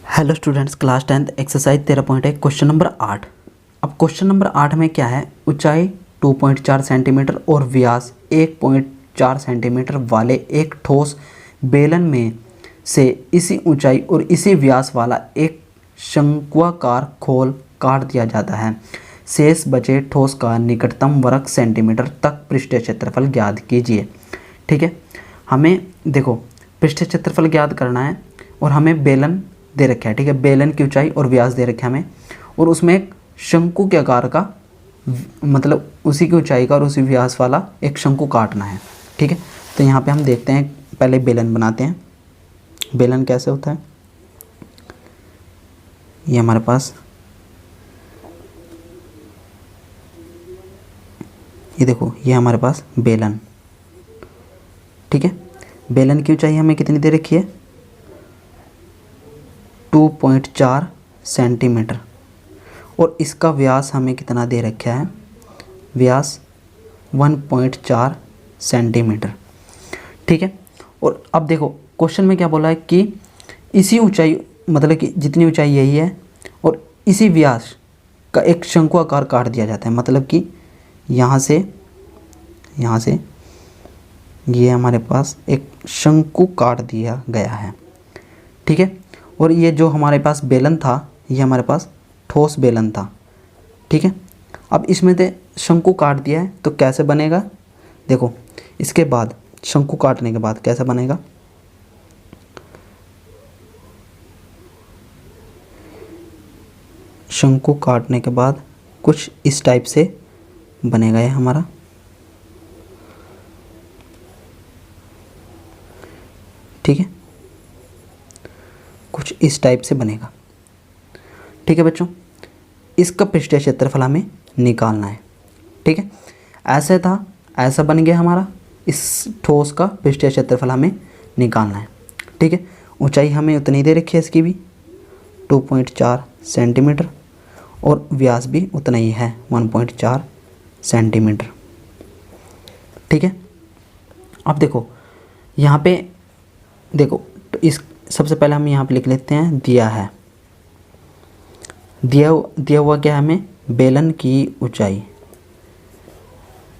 Hello students, class 10th exercise 13.1 question number 8। अब question number 8 में क्या है, ऊंचाई 2.4 सेंटीमीटर और व्यास 1.4 सेंटीमीटर वाले एक ठोस बेलन में से इसी ऊंचाई और इसी व्यास वाला एक शंक्वाकार खोल काट दिया जाता है। शेष बचे ठोस का निकटतम वर्ग सेंटीमीटर तक पृष्ठीय क्षेत्रफल ज्ञात कीजिए। ठीक है, हमें देखो पृष्ठीय क्षेत्रफल ज्ञात करना है और हमें बेलन दे रखा है। ठीक है, बेलन की ऊंचाई और व्यास दे रखा है हमें, और उसमें एक शंकु के आकार का मतलब उसी की ऊंचाई का और उसी व्यास वाला एक शंकु काटना है। ठीक है, तो यहाँ पे हम देखते हैं, पहले बेलन बनाते हैं। बेलन कैसे होता है, ये हमारे पास ये देखो, ये हमारे पास बेलन। ठीक है, बेलन की ऊंचाई हमें कितनी दे रखी है, 2.4 सेंटीमीटर, और इसका व्यास हमें कितना दे रखा है, व्यास 1.4 सेंटीमीटर। ठीक है, और अब देखो क्वेश्चन में क्या बोला है कि इसी ऊंचाई मतलब कि जितनी ऊंचाई यही है और इसी व्यास का एक शंकु आकार काट दिया जाता है। मतलब कि यहाँ से ये हमारे पास एक शंकु काट दिया गया है। ठीक है, और ये जो हमारे पास बेलन था, ये हमारे पास ठोस बेलन था। ठीक है, अब इसमें से शंकु काट दिया है तो कैसे बनेगा, देखो इसके बाद शंकु काटने के बाद कैसे बनेगा, शंकु काटने के बाद कुछ इस टाइप से बनेगा ये हमारा। ठीक है, कुछ इस टाइप से बनेगा। ठीक है बच्चों, इसका पृष्ठीय क्षेत्रफल हमें निकालना है। ठीक है, ऐसे था, ऐसा बन गया हमारा, इस ठोस का पृष्ठीय क्षेत्रफल हमें निकालना है। ठीक है, ऊंचाई हमें उतनी दे रखी है इसकी भी 2.4 सेंटीमीटर, और व्यास भी उतना ही है 1.4 सेंटीमीटर। ठीक है, अब देखो यहाँ पे देखो, इस सबसे पहले हम यहाँ पे लिख लेते हैं, दिया है, दिया हुआ क्या है हमें, बेलन की ऊंचाई,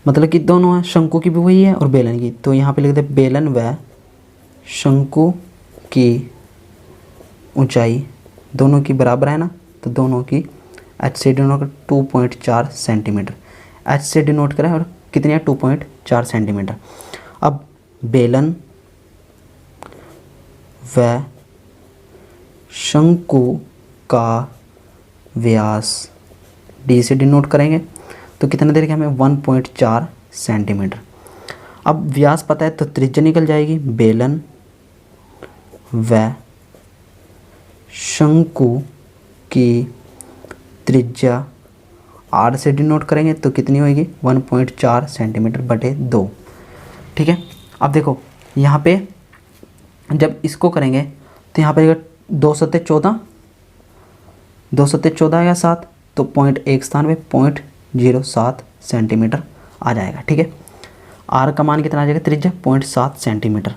मतलब कि दोनों है, शंकु की भी वही है और बेलन की, तो यहाँ पे लिख दे बेलन व शंकु की ऊंचाई दोनों की बराबर है ना, तो दोनों की एच से डिनोट कर 2.4 सेंटीमीटर, एच से डिनोट करें और कितनी है 2.4 सेंटीमीटर। अब बेलन व शंकु का व्यास डी से डिनोट करेंगे तो कितना दे रखा हमें 1.4 सेंटीमीटर। अब व्यास पता है तो त्रिज्या निकल जाएगी, बेलन व शंकु की त्रिज्या आर से डिनोट करेंगे तो कितनी होगी 1.4 सेंटीमीटर बटे 2। ठीक है, अब देखो यहाँ पे जब इसको करेंगे तो यहाँ पर 2 सत्ते 14, 2 सत्ते 14 आएगा 7, तो 0.1 स्थान पे 0.07 सेंटीमीटर आ जाएगा। ठीक है, आर का मान कितना आ जाएगा, त्रिज्या 0.7 सेंटीमीटर।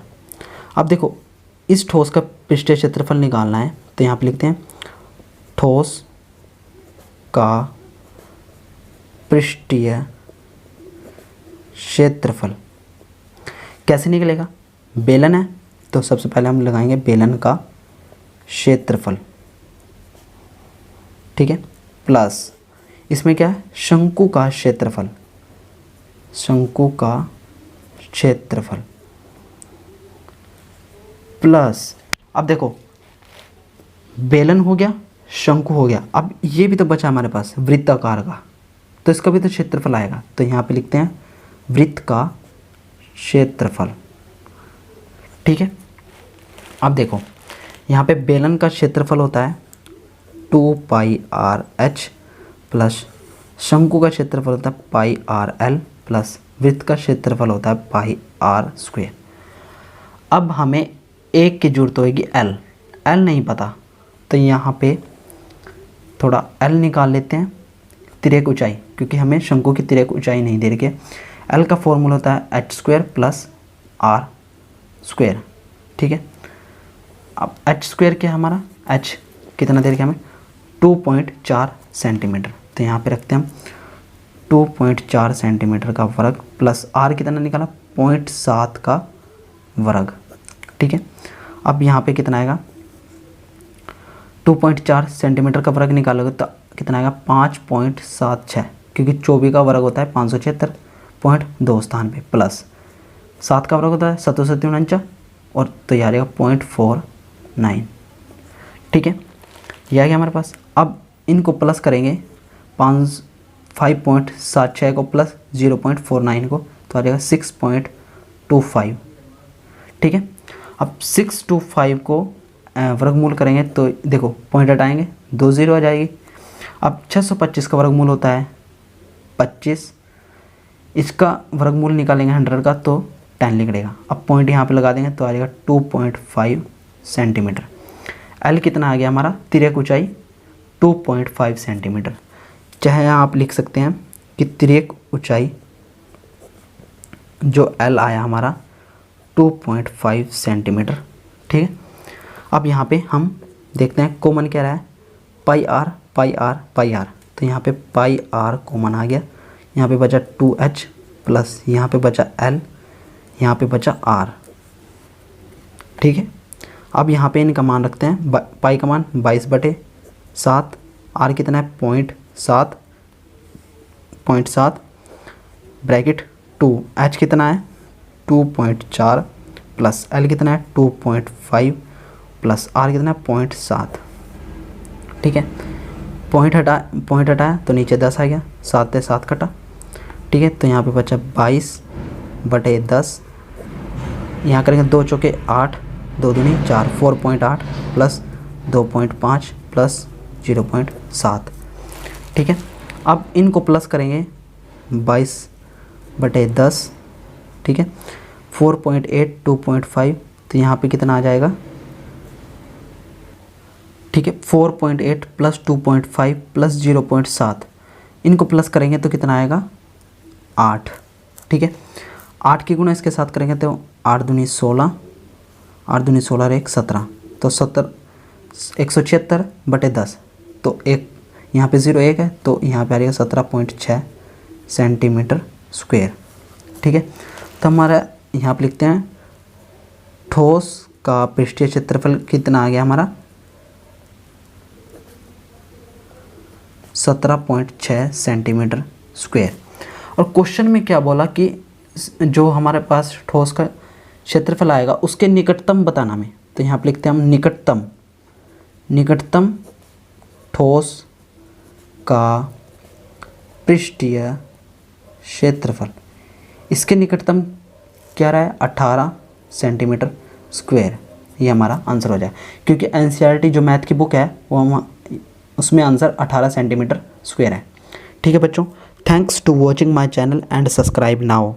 अब देखो इस ठोस का पृष्ठीय क्षेत्रफल निकालना है, तो यहाँ पे लिखते हैं ठोस का पृष्ठीय क्षेत्रफल। कैसे निकलेगा, बेलन है तो सबसे पहले हम लगाएंगे बेलन का क्षेत्रफल। ठीक है, प्लस इसमें क्या है, शंकु का क्षेत्रफल, शंकु का क्षेत्रफल प्लस, अब देखो बेलन हो गया, शंकु हो गया, अब ये भी तो बचा हमारे पास वृत्ताकार का, तो इसका भी तो क्षेत्रफल आएगा, तो यहाँ पे लिखते हैं वृत्त का क्षेत्रफल। ठीक है, अब देखो यहाँ पे बेलन का क्षेत्रफल होता है 2πr/h प्लस शंकु का क्षेत्रफल होता है πr/l प्लस वृत्त का क्षेत्रफल होता है πr²। अब हमें एक की जरूरत होगी l नहीं पता, तो यहाँ पे थोड़ा l निकाल लेते हैं, तिर्यक ऊंचाई, क्योंकि हमें शंकु की तिर्यक ऊंचाई नहीं दे रही है। l का फॉर्मूला होता है h² प्लस r²। ठीक है, अब h² क्या है हमारा, h कितना दे रखा है हमें 2.4 सेंटीमीटर। तो यहाँ पे रखते हैं हम 2.4 सेंटीमीटर का वर्ग प्लस r कितना निकाला 0.7 का वर्ग। ठीक है, अब यहाँ पे कितना आएगा 2.4 सेंटीमीटर का वर्ग निकालोगे तो कितना आएगा 5.76, क्योंकि 24 का वर्ग होता है 576.2 स्थान पे, प्लस 7 का वर्ग होता है 749 और तो ये आ जाएगा 0.49। ठीक है, यह आ गया हमारे पास। अब इनको प्लस करेंगे 5.76 को प्लस 0.49 को तो आ जाएगा 6.25। ठीक है, अब 625 को वर्गमूल करेंगे तो देखो पॉइंट हटाएंगे 2 0 आ जाएगी। अब 625 का वर्गमूल होता है 25, इसका वर्गमूल निकालेंगे 100 का तो 10 निकलेगा। अब पॉइंट यहाँ पे लगा देंगे तो आ जाएगा 2.5 सेंटीमीटर। एल कितना आ गया हमारा, तिर्यक ऊंचाई 2.5 सेंटीमीटर। चाहे आप लिख सकते हैं कि तिर्यक ऊंचाई जो एल आया हमारा 2.5 सेंटीमीटर। ठीक है, अब यहाँ पे हम देखते हैं कॉमन क्या रहा है, pi r pi r pi r. तो यहाँ पे पाई आर कॉमन आ गया, यहाँ पे बचा 2h प्लस यहाँ पे बचा l, यहाँ पे बचा r। ठीक है, अब यहाँ पे इनका मान रखते हैं, पाई का मान 22/7, r कितना है 0.7 ब्रैकेट 2, h कितना है 2.4 प्लस l कितना है 2.5 प्लस r कितना है 0.7। ठीक है, पॉइंट हटाया तो नीचे 10 आ गया, 7 से 7 कटा। ठीक है, तो यहाँ पे बचा 22/10, यहाँ करेंगे 2 चौके 8, 2 दूनी 4, 4.8 प्लस 2.5 प्लस 0.7। ठीक है, अब इनको प्लस करेंगे 22/10। ठीक है, 4.8 2.5 तो यहाँ पे कितना आ जाएगा, ठीक है 4.8 प्लस 2.5 प्लस 0.7, इनको प्लस करेंगे तो कितना आएगा 8। ठीक है, 8 की गुणा इसके साथ करेंगे तो 8 दूनी 16, 8 दूनी 16 और 1 17, तो 176/10। तो एक यहाँ पे 0 1 है तो यहाँ पे आ जाएगा 17.6 सेंटीमीटर स्क्वायर। ठीक है, तो हमारा यहाँ पे लिखते हैं ठोस का पृष्ठीय क्षेत्रफल कितना आ गया हमारा 17.6 सेंटीमीटर स्क्वायर। और क्वेश्चन में क्या बोला कि जो हमारे पास ठोस का क्षेत्रफल आएगा उसके निकटतम बताना में, तो यहाँ पे लिखते हैं हम निकटतम ठोस का पृष्ठीय क्षेत्रफल, इसके निकटतम क्या रहा है 18 सेंटीमीटर स्क्वायर। ये हमारा आंसर हो जाए, क्योंकि एनसीईआरटी जो मैथ की बुक है वो उसमें आंसर 18 सेंटीमीटर स्क्वायर है। ठीक है बच्चों, thanks to watching my channel and subscribe now.